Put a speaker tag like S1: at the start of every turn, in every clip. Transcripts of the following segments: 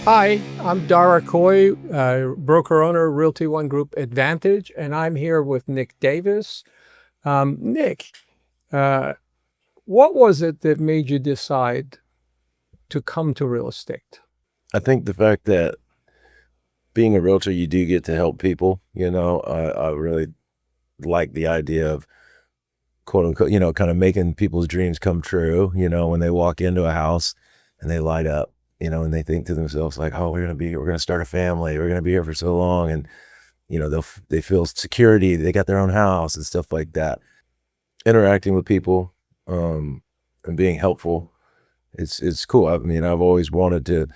S1: Hi, I'm Dara Khoyi, broker owner, Realty One Group Advantage, and I'm here with Nick Davis. Nick, uh, what was it that made you decide to come to real estate?
S2: I think the fact that being a realtor, you do get to help people. I really like the idea of quote unquote, kind of making people's dreams come true. When they walk into a house and they light up, and they think to themselves like, "Oh, we're gonna start a family. We're gonna be here for so long," and they feel security. They got their own house and stuff like that. Interacting with people, and being helpful, it's cool. I mean, I've always wanted to,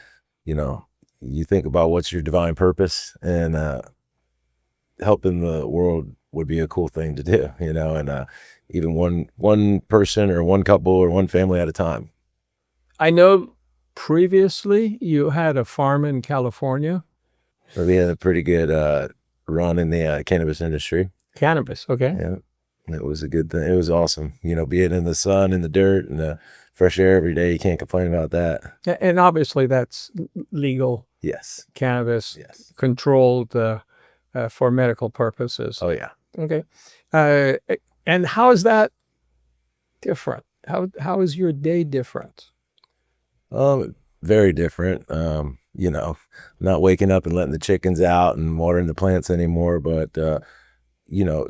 S2: you know, you think about what's your divine purpose, and helping the world would be a cool thing to do, and even one person or one couple or one family at a time.
S1: I know previously you had a farm in California.
S2: But we had a pretty good run in the cannabis industry.
S1: Cannabis, okay.
S2: Yeah, it was a good thing. It was awesome, being in the sun, in the dirt, and the fresh air every day. You can't complain about that.
S1: And obviously that's legal
S2: Yes,
S1: cannabis,
S2: yes.
S1: controlled for medical purposes.
S2: Oh yeah.
S1: Okay. Uh, and how is that different? How is your day different?
S2: Very different. Not waking up and letting the chickens out and watering the plants anymore, but you know,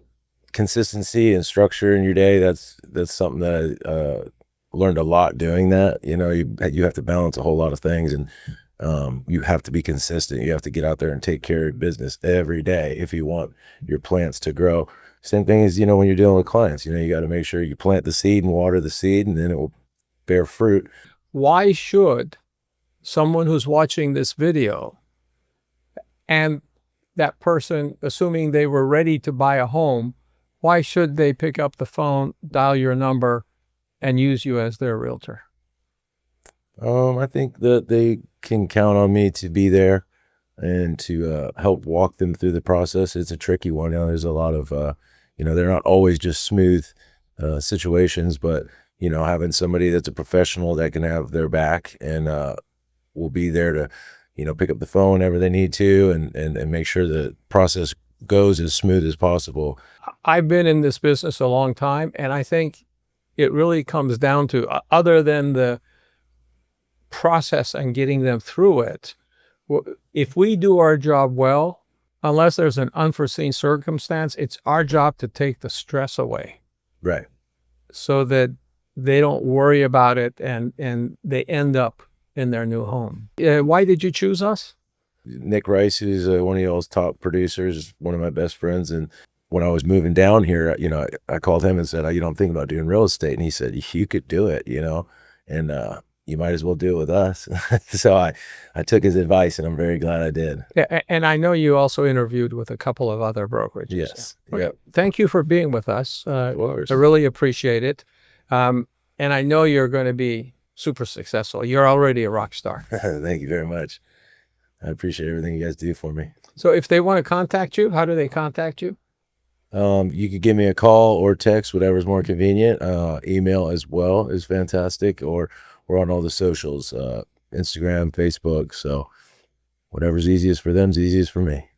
S2: consistency and structure in your day, that's something that I learned a lot doing that. You have to balance a whole lot of things, and you have to be consistent. You have to get out there and take care of business every day if you want your plants to grow. Same thing as, when you're dealing with clients, you got to make sure you plant the seed and water the seed, and then it will bear fruit.
S1: Why should someone who's watching this video and that person, assuming they were ready to buy a home, why should they pick up the phone, dial your number, and use you as their realtor?
S2: I think that they can count on me to be there and to help walk them through the process. It's a tricky one. There's a lot of, they're not always just smooth situations, but, having somebody that's a professional that can have their back and will be there to, pick up the phone whenever they need to, and make sure the process goes as smooth as possible.
S1: I've been in this business a long time, and I think it really comes down to, other than the process and getting them through it, if we do our job well, unless there's an unforeseen circumstance, it's our job to take the stress away
S2: Right.
S1: so that they don't worry about it and they end up in their new home. Why did you choose us?
S2: Nick Rice, who's one of y'all's top producers, one of my best friends. And when I was moving down here, I called him and said, "You don't think about doing real estate?" And he said, "You could do it, and you might as well do it with us." So I took his advice, and I'm very glad I did.
S1: Yeah, and I know you also interviewed with a couple of other brokerages.
S2: Yes.
S1: Okay.
S2: Yep.
S1: Thank you for being with us.
S2: Of course.
S1: I really appreciate it. And I know you're going to be super successful. You're already a rock star.
S2: Thank you very much. I appreciate everything you guys do for me.
S1: So if they want to contact you, how do they contact you?
S2: You could give me a call or text, whatever's more convenient. Email as well is fantastic, or we're on all the socials, Instagram, Facebook. So whatever's easiest for them is easiest for me.